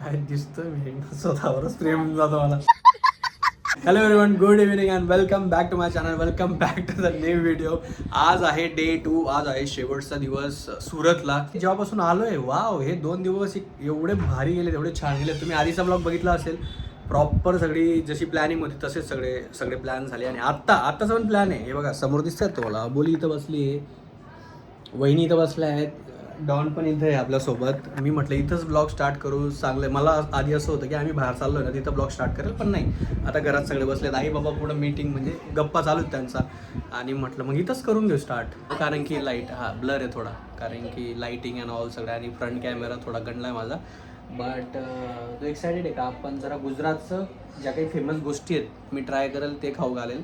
काय दिसतोय मी स्वतःवरच प्रेम जातो मला. Hello everyone, good evening and welcome back to my channel. Welcome back to the new video. आज आहे डे 2. आज आहे शेवटचा दिवस सुरतला. जेव्हापासून आलोय, वाव, हे 2 दिवस एवढे भारी गेले, एवढे छान गेले. तुम्ही आधीचा ब्लॉग बघितला असेल. प्रॉपर सगळी जशी प्लॅनिंग होती तसेच सगळे प्लॅन झाले. आणि आत्ताचा पण प्लॅन आहे. हे बघा समोर दिसतात तुम्हाला. बोली इथं बसली आहे, वहिनी इथं बसल्या आहेत, डॉन पण इथं आहे आपल्यासोबत. मी म्हटलं इथंच ब्लॉग स्टार्ट करू. चांगलं, मला आधी असं होतं की आम्ही बाहेर चाललो ना तिथं ब्लॉग स्टार्ट करेल, पण नाही, आता घरात सगळे बसलेत. आई बाबा पुढं मीटिंग म्हणजे गप्पा चालू आहेत त्यांचा. आणि म्हटलं मग इथंच करून घेऊ स्टार्ट. कारण की लाईट ब्लर आहे थोडा, कारण की लाईटिंग अँड ऑल सगळं. आणि फ्रंट कॅमेरा थोडा गणला आहे माझा. बट तो एक्सायटेड आहे का आपण जरा गुजरातचं ज्या काही फेमस गोष्टी आहेत मी ट्राय करेल, ते खाऊ घालेल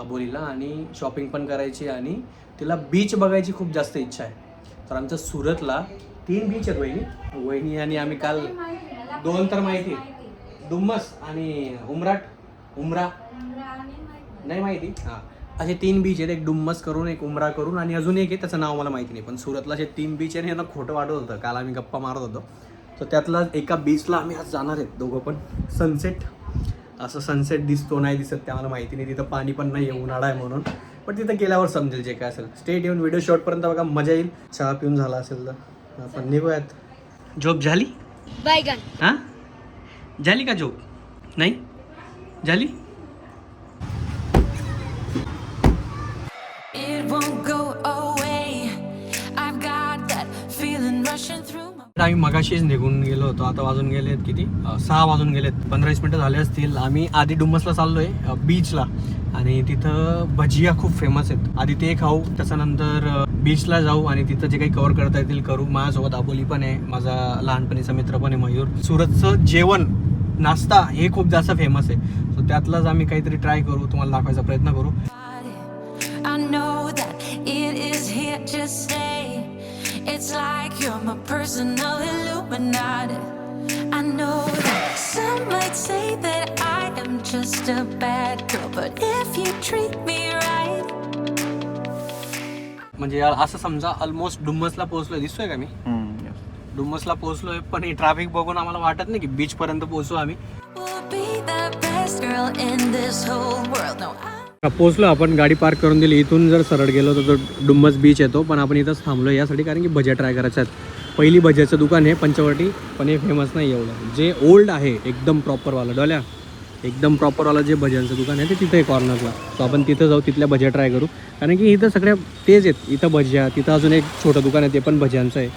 बोलीला. आणि शॉपिंग पण करायची आणि तिला बीच बघायची खूप जास्त इच्छा आहे. तर आमच्या सुरतला 3 बीच आहेत वहिनी आणि आम्ही. काल 2 तर माहिती, डुम्मस आणि उमरा नाही माहिती. असे 3 बीच आहेत. एक डुम्मस करून, एक उमरा करून, आणि अजून एक आहे त्याचं नाव मला माहिती नाही. पण सुरतला असे 3 बीच आहे. यांना खोटं वाटत होतं, काल आम्ही गप्पा मारत होतो. तर त्यातला एका बीचला आम्ही आज जाणार आहेत दोघं पण. सनसेट दिसतो नाही दिसत ते आम्हाला माहिती नाही. तिथं पाणी पण नाही आहे, उन्हाळा आहे म्हणून. पण तिथं गेल्यावर समजेल जे काय असेल. स्टेट येऊन व्हिडिओ शॉर्टपर्यंत बघा, मजा येईल. चहा पिऊन झाला असेल तर आपण निघूयात. झोप झाली? हां, झाली का झोप? नाही झाली? आम्ही मगाशीच निघून गेलो होतो. आता वाजून गेलेत किती, 6 वाजून गेलेत. 15-20 मिनटं झाले असतील. आम्ही आधी डुम्मसला चाललोय बीचला. आणि तिथं भजिया खूप फेमस आहेत. आधी ते खाऊ, त्याच्यानंतर बीचला जाऊ आणि तिथं जे काही कव्हर करता येतील करू. माझ्यासोबत आबोली पण आहे, माझा लहानपणीचा मित्र पण आहे मयूर. सुरतचं जेवण, नाश्ता हे खूप जास्त फेमस आहे. सो त्यातलाच आम्ही काहीतरी ट्राय करू, तुम्हाला दाखवायचा प्रयत्न करू. It's like you're my personal Illuminati. I know that some might say that I am just a bad girl, but if you treat me right. म्हणजे असं समजा ऑलमोस्ट डुम्मसला पोहोचलोय. दिसतोय का मी? डुम्मसला पोहोचलोय. पण हे ट्रॅफिक बघून आम्हाला वाटत नाही की बीच पर्यंत पोहोचू आम्ही. पोहोचलो आपण, गाडी पार्क करून दिली. इथून जर सरळ गेलो तर डुम्मस बीच येतो. पण आपण इथंच थांबलो यासाठी कारण की भज्या ट्राय करायच्या आहेत. पहिली भज्याचं दुकान आहे पंचवटी, पण हे फेमस नाही एवढं. जे ओल्ड आहे एकदम प्रॉपरवालं, डोल्या एकदम प्रॉपरवाला जे भज्यांचं दुकान आहे ते तिथं आहे कॉर्नरला. तर आपण तिथं जाऊ, तिथल्या भज्या ट्राय करू. कारण की इथं सगळ्या तेच आहेत. इथं भज्या, तिथं अजून एक छोटं दुकान आहे ते पण भज्यांचं आहे.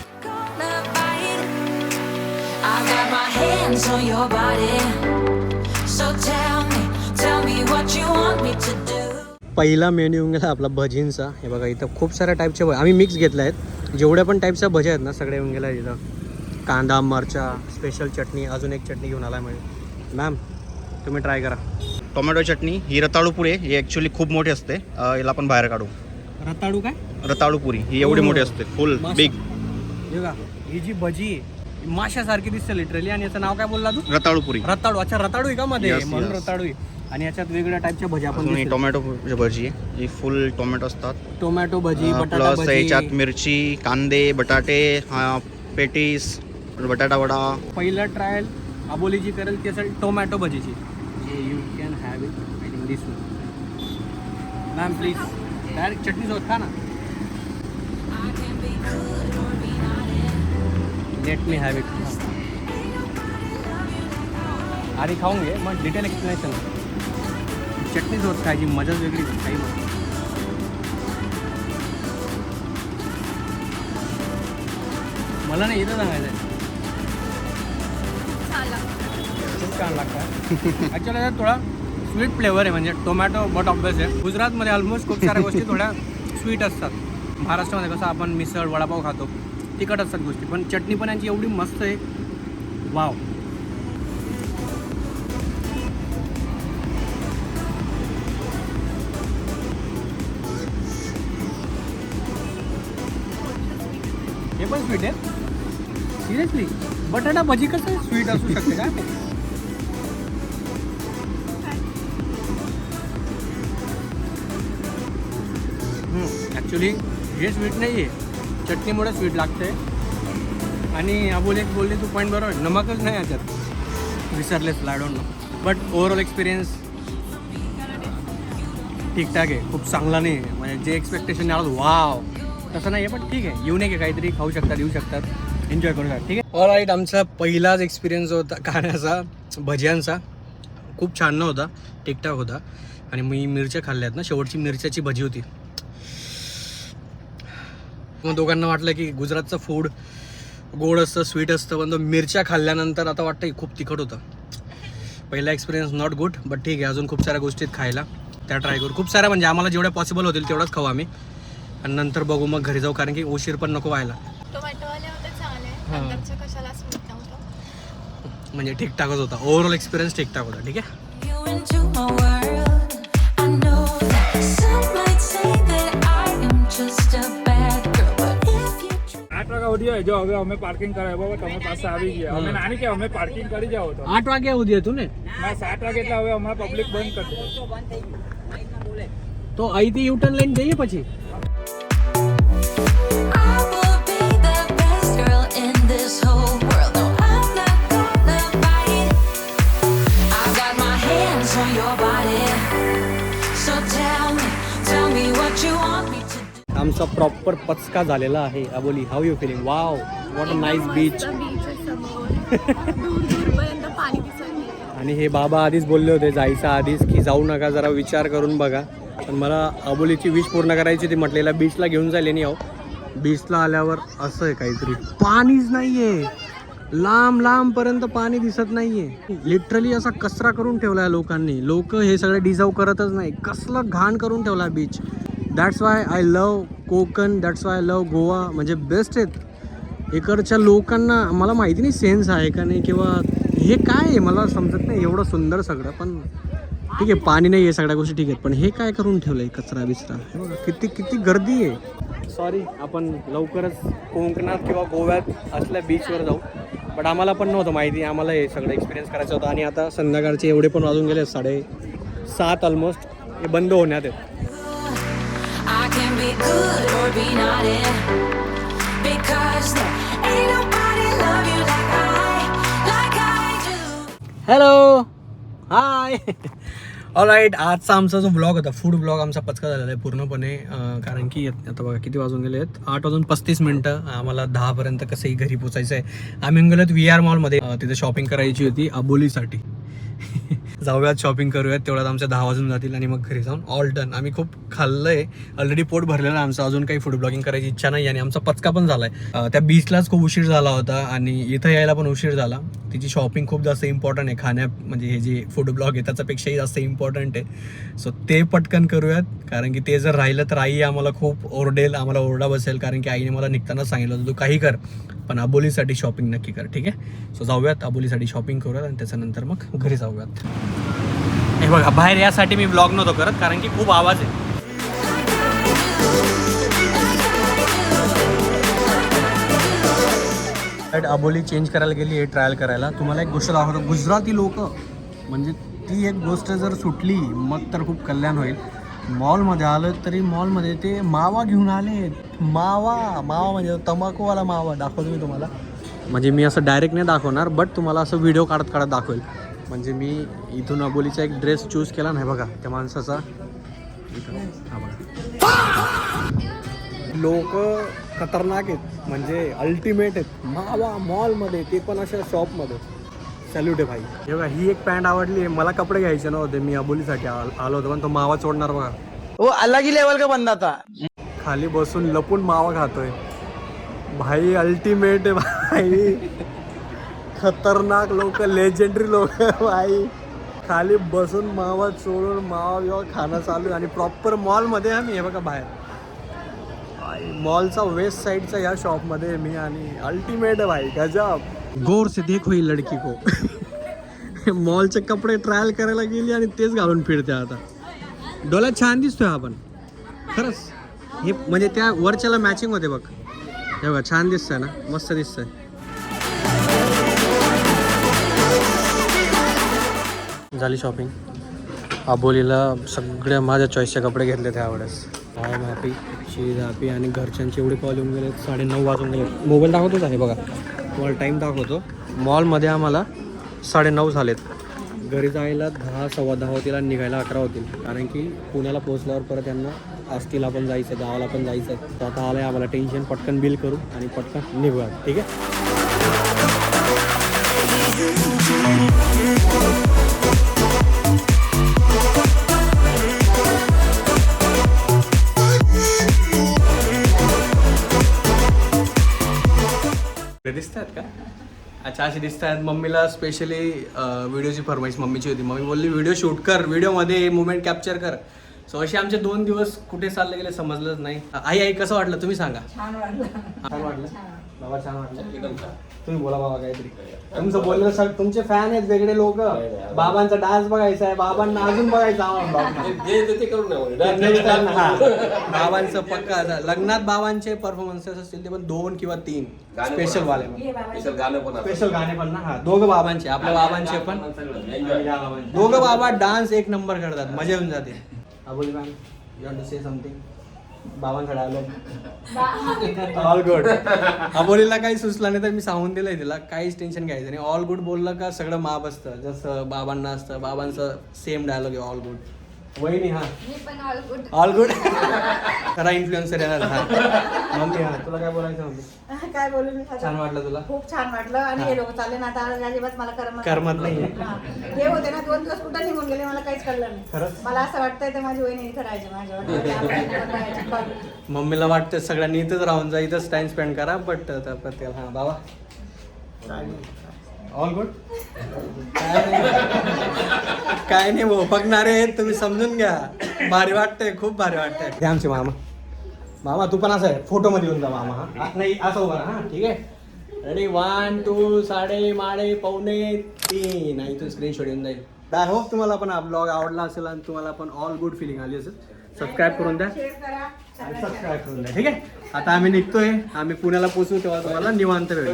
पहिला मेन्यू येऊन गेला आपला भजींचा. हे बघा इथं खूप साऱ्या टाईपच्या आम्ही मिक्स घेतल्या आहेत. जेवढ्या पण टाईपच्या भज्या आहेत ना सगळ्या येऊन गेल्या इथं. कांदा, मिरच्या, स्पेशल चटणी, अजून एक चटणी घेऊन आला म्हणजे. मॅम तुम्ही ट्राय करा. टोमॅटो चटणी ही रताळू पुरी आहे. ही ॲक्च्युली खूप मोठी असते. याला आपण बाहेर काढू. रताळू काय? रताळू पुरी ही एवढी मोठी असते, फुल बिग. हे बघा ही जी भजी आहे माशासारखी दिसते लिटरली. आणि याचं नाव काय बोलला तू? रताळू पुरी. रताळू. अच्छा, रताळू आहे का मध्ये? म्हणून रताळू आहे. आणि याच्यात वेगवेगळ्या टाईपच्या भज्या पण. टोमॅटो भजी आहे, ही फुल टोमॅटो असतात. टोमॅटो भजी, बटाटा प्लस याच्यात मिरची, कांदे, बटाटे, पेटीस, बटाटा वडा. पहिला ट्रायल आबोली जी करेल ती असेल टोमॅटो भजीची. You can have it I think this one. Ma'am please direct चटणी सोबत खा ना. Let me have it. आधी खाऊन घे मग डिटेल एक्सप्लेनेशन. चटणी सोबत खायची मजाच वेगळी. काही मला नाही इथं सांगायचं आहे. खूप छान लागतं ॲक्च्युली. त्यात थोडा स्वीट फ्लेवर आहे, म्हणजे टोमॅटो बट ऑब्वियस आहे. गुजरातमध्ये ऑलमोस्ट खूप साऱ्या गोष्टी थोड्या स्वीट असतात. महाराष्ट्रामध्ये कसं आपण मिसळ, वडापाव खातो, तिखट असतात गोष्टी. पण चटणी पण यांची एवढी मस्त आहे, वाव. हे पण स्वीट आहे सिरियसली. बटाटा भजी कसं स्वीट असू शकते काय? ॲक्च्युली हे स्वीट नाही आहे, चटणीमुळे स्वीट लागते. आणि अबोली एक बोलले तू पॉईंट बरोबर, नमकच नाही याच्यात, विसरलेच I don't know. But overall experience ठीकठाक आहे, खूप चांगला नाही आहे. म्हणजे जे एक्सपेक्टेशन आलं वाव तसं नाही आहे, पण ठीक आहे, युनिक आहे, काहीतरी खाऊ शकतात, येऊ शकतात, एन्जॉय करू शकतात. ठीक आहे. ऑलराईट, आमचा पहिलाच एक्सपिरियन्स होता खाण्याचा भज्यांचा. खूप छान नव्हता, ठीकठाक होता. आणि मी मिरच्या खाल्ल्यात ना, शेवटची मिरच्याची भजी होती. मग दोघांना वाटलं की गुजरातचं फूड गोड असतं, स्वीट असतं, पण तो मिरच्या खाल्ल्यानंतर आता वाटतं की खूप तिखट होतं. पहिला एक्सपिरियन्स नॉट गुड, बट ठीक आहे, अजून खूप साऱ्या गोष्टीत खायला त्या ट्राय करू. खूप साऱ्या म्हणजे आम्हाला जेवढ्या पॉसिबल होतील तेवढंच खाऊ आम्ही, आणि नंतर बघू मग घरी जाऊ, कारण की उशीर पण नको व्हायला. म्हणजे ठीकठाकच होता, ओव्हरऑल एक्सपिरियन्स ठीकठाक होता. ठीक आहे. 8 વાગ્યા સુધી જો હવે અમે પાર્કિંગ કરાવ્યા બાબા તમે પાસે આવી ગયા અમે નાની કે અમે પાર્કિંગ કરી જાવ તો 8 વાગે ઉધી હતું ને, ના 7 વાગે એટલે હવે અમારા પબ્લિક બંધ કરી દે તો અહીંથી યુટર્ન લઈને જઈએ પછી. आमचा प्रॉपर पचका झालेला आहे. Aboli, how you feeling? Wow, what a nice beach. आणि हे बाबा आधीच बोलले होते जायचं आधीच की जाऊ नका, जरा विचार करून बघा. पण मला अबोलीची विश पूर्ण करायची ती, म्हटलेला बीचला घेऊन जाईल नाही. बीचला आल्यावर असं आहे काहीतरी, पाणीच नाहीये, लांब लांबपर्यंत पाणी दिसत नाहीये. लिटरली असा कचरा करून ठेवलाय लोकांनी. लोक हे सगळे डिझर्व करतच नाही, कसलं घाण करून ठेवला beach. That's why I love Konkan, that's why I love Goa. म्हणजे बेस्ट आहेत इकडच्या लोकांना. मला माहिती नाही सेन्स आहे का नाही, किंवा हे काय आहे मला समजत नाही. एवढं सुंदर सगळं, पण ठीक आहे, पाणी नाही आहे, सगळ्या गोष्टी ठीक आहेत, पण हे काय करून ठेवलं आहे कचरा बिचरा. हे बघा किती किती गर्दी आहे. सॉरी, आपण लवकरच कोकणात किंवा गोव्यात असल्या बीचवर जाऊ, बट आम्हाला पण नव्हतं माहिती, आम्हाला हे सगळं एक्सपिरियन्स करायचं होतं. आणि आता संध्याकाळचे एवढे पण वाजून गेले 7:30 ऑलमोस्ट, हे बंद होण्यात आहेत. हॅलो, हाय. ऑलराईट, आजचा आमचा जो ब्लॉग होता, फूड ब्लॉग आमचा पचका झालेला आहे पूर्णपणे. कारण की आता बघा किती वाजून गेले आहेत, 8:35. आम्हाला 10पर्यंत कसंही घरी पोचायचं आहे. आम्ही गेलोत VR मॉलमध्ये, तिथे शॉपिंग करायची होती अबोलीसाठी. जाऊयात, शॉपिंग करूयात, तेवढ्यात आमच्या 10 वाजून जातील आणि मग घरी जाऊन ऑल डन. आम्ही खूप खाल्लं आहे ऑलरेडी, पोट भरलेलं आहे आमचं, अजून काही फूड ब्लॉगिंग करायची इच्छा नाही. आणि आमचा पचका पण झाला आहे. त्या बीचलाच खूप उशीर झाला होता आणि इथं यायला पण उशीर झाला. तिची शॉपिंग खूप जास्त इम्पॉर्टंट आहे, खाण्या म्हणजे हे जे फूड ब्लॉग आहे त्याच्यापेक्षाही जास्त इम्पॉर्टंट आहे. सो ते पटकन करूयात, कारण की ते जर राहिलं तर आई आम्हाला खूप ओरडेल, आम्हाला ओरडा बसेल. कारण की आईने मला निघतानाच सांगितलं होतं तू काही कर पण अबोलीसाठी शॉपिंग नक्की कर. ठीक आहे. सो जाऊयात, अबोलीसाठी शॉपिंग करूयात आणि त्याच्यानंतर मग घरी जाऊयात. हे बघा, बाहेर यासाठी मी ब्लॉग नव्हतो करत, कारण की खूप आवाज आहे. अबोली चेंज करायला गेली आहे ट्रायल करायला. तुम्हाला एक गोष्ट दाखवतो, गुजराती लोक म्हणजे ती एक गोष्ट जर सुटली मग तर खूप कल्याण होईल. मॉलमध्ये आलं तरी मॉलमध्ये ते मावा घेऊन आले. मावा म्हणजे तंबाखूवाला मावा. दाखवतो मी तुम्हाला, म्हणजे मी असं डायरेक्ट नाही दाखवणार, बट तुम्हाला असं व्हिडिओ काढत दाखवेल. म्हणजे मी इथून अबोलीचा एक ड्रेस चूज केला नाही बघा त्या माणसाचा. हा बघा, लोक खतरनाक आहेत, म्हणजे अल्टिमेट आहेत. मावा मॉलमध्ये, ते पण अशा शॉपमध्ये. सॅल्यूट आहे भाई. हे बघा, ही एक पॅन्ट आवडली आहे मला. कपडे घ्यायचे नव्हते, मी अबोलीसाठी आलो होतो, पण तो मावा चोडणार बघा. वो अलग ही लेवल का बंदा था. खाली बसून लपून मावा खातोय भाई. अल्टिमेट आहे भाई, खतरनाक लोक, लेजेंडरी लोक भाई. खाली बसून मावा चोळून मावा बिवा खाणं चालू आहे. आणि प्रॉपर मॉलमध्ये आम्ही, हे बघा बाहेर मॉलचा वेस्ट साईडचा या शॉपमध्ये मी. आणि अल्टिमेट आहे भाई, गजब. गौर से देखो ही लडकी को. मॉलचे कपडे ट्रायल करायला गेली आणि तेच घालून फिरते आता. डोळ्यात छान दिसतोय आपण खरंच. हे म्हणजे त्या वरच्याला मॅचिंग होते बघ. हे बघा, छान दिसतंय ना, मस्त दिसतंय. झाली शॉपिंग. अबोलीला सगळ्या माझ्या चॉईसचे कपडे घेतले त्यावेळेस. I am happy, she is happy. आणि घरच्यांचे एवढे कॉल येऊन गेले, 9:30 वाजून गेले. मोबाईल दाखवतोच आहे बघा. तुम्हाला टाईम दाखवतो. मॉलमध्ये आम्हाला 9:30 झालेत. घरी जायला 10 सव्वा 10 होतील आणि निघायला 11 होतील. कारण की पुण्याला पोहोचल्यावर परत यांना आष्टीला पण जायचं आहे, गावाला पण जायचं आहे. तर आता आलं आहे आम्हाला टेन्शन. पटकन बिल करू आणि पटकन निघूया. ठीक आहे. दिसत आहेत का? अच्छा अशी दिसत आहेत. मम्मीला स्पेशली व्हिडिओची फरमाईश मम्मीची होती. मम्मी बोलली व्हिडिओ शूट कर, व्हिडिओमध्ये मुवमेंट कॅप्चर कर. सो असे आमचे 2 दिवस कुठे चालले गेले समजलंच नाही. आई कसं वाटलं तुम्ही सांगा. छान वाटलं बाबा, छान वाटलं. तुम्ही बोला बाबा काहीतरी. तुमचं बोललं सर तुमचे फॅन आहेत वेगळे लोक. बाबांचा डान्स बघायचा आहे, बाबांना अजून बघायचं बाबांचं पक्का लग्नात बाबांचे परफॉर्मन्सेस असतील ते पण 2 किंवा 3 स्पेशल वाले, स्पेशल गाणे पण ना. हा दोघं बाबांचे, आपल्या बाबांचे पण दोघं बाबा डान्स एक नंबर करतात, मजा येऊन जाते. Aboli ma'am you want to say something? बाबांकडे आलो. All good. अबोलीला काही सुचलं नाही तर मी सांगून दिलंय तिला काहीच टेन्शन घ्यायचं नाही. ऑल गुड बोललं का सगळं माप असतं, जसं बाबांना असतं. बाबांचं सेम डायलॉग आहे ऑल गुड. वहिनी हा ऑल गुड. खरा इन्फ्लुएन्सर येणार. हा मम्मी हा तुला काय बोलायचं मम्मी? काय बोलू मी? छान वाटलं तुला? खूप छान वाटलं. आणि हे लोक चालले ना आता अजिबात मला करमत नाहीये. हे होते ना 2 दिवस कुठं निघून गेले मला काहीच कळलं नाही. खरंच मला असं वाटतंय ते माझी वहिनी इथं राहायची माझ्या. मम्मीला वाटतं सगळ्यांनी इथंच राहून जा, इथंच टाइम स्पेंड करा. बट प्रत्येक हा बाबा ऑल गुड. काय नाही भाऊ, बघणारे आहेत तुम्ही समजून घ्या. भारी वाटतंय, खूप भारी वाटतंय. हे आमचे मामा. मामा तू पण असं आहे फोटो मध्ये येऊन जा मामा. हा नाही असं उभा हा. ठीक आहे रेडी 1 2 साडे माडे पावणे 3. इथून स्क्रीनशॉट येऊन जाईल. आय होप तुम्हाला पण हा ब्लॉग आवडला असेल आणि तुम्हाला पण ऑल गुड फिलिंग आली असेल. सबस्क्राईब करून द्या आणि सबस्क्राईब करून द्या. ठीक आहे. आता आम्ही निघतोय, आम्ही पुण्याला पोहोचू तेव्हा तुम्हाला निवांत वेळ.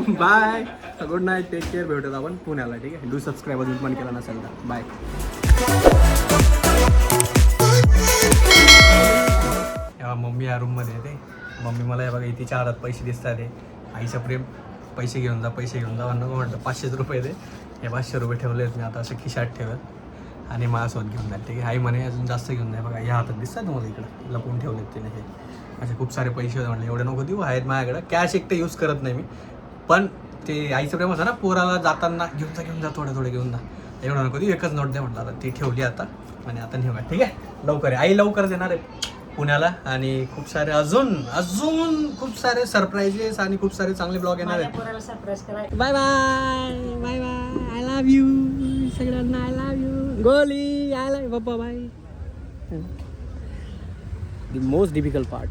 Bye, good night, take care. भेटत आपण पुण्याला. ठीक आहे. डू सबस्क्राईब अजून पण केला नसेल तर. बाय. मम्मी या रूममध्ये येते. मम्मी मला हे बघा तिच्या हातात पैसे दिसतात. हे आईचं प्रेम. पैसे घेऊन जा, पैसे घेऊन जा. नको म्हटलं 500 रुपये दे. हे 500 रुपये ठेवले आहेत मी आता असं खिशात ठेवत आणि माझ्यासोबत घेऊन जाईल. ठीक आहे. आई म्हणे अजून जास्त घेऊन जाईल. बघा ह्या हातात दिसतात तुम्हाला इकडं लपून ठेवलेत तिने. हे असे खूप सारे पैसे होते. म्हटलं एवढे नको देऊ, आहेत माझ्याकडं. कॅश एकटे यूज करत नाही मी. पण ते आईचं प्रेम असं ना, पोराला जाताना घेऊन जा थोडे घेऊन जा. एवढं नको देऊ, एकच नोट दे म्हटलं. आता ती ठेवली आता आणि आता नेऊया. ठीक आहे. लवकर आहे आई, लवकरच येणार आहे पुण्याला. आणि खूप सारे अजून खूप सारे सरप्राईजेस आणि खूप सारे चांगले ब्लॉग येणार आहेत. सरप्राईज करायचं. Bye bye bye bye. I love you सगळ्यांना. I love you Goli. I love Baba. Bye. The most difficult part.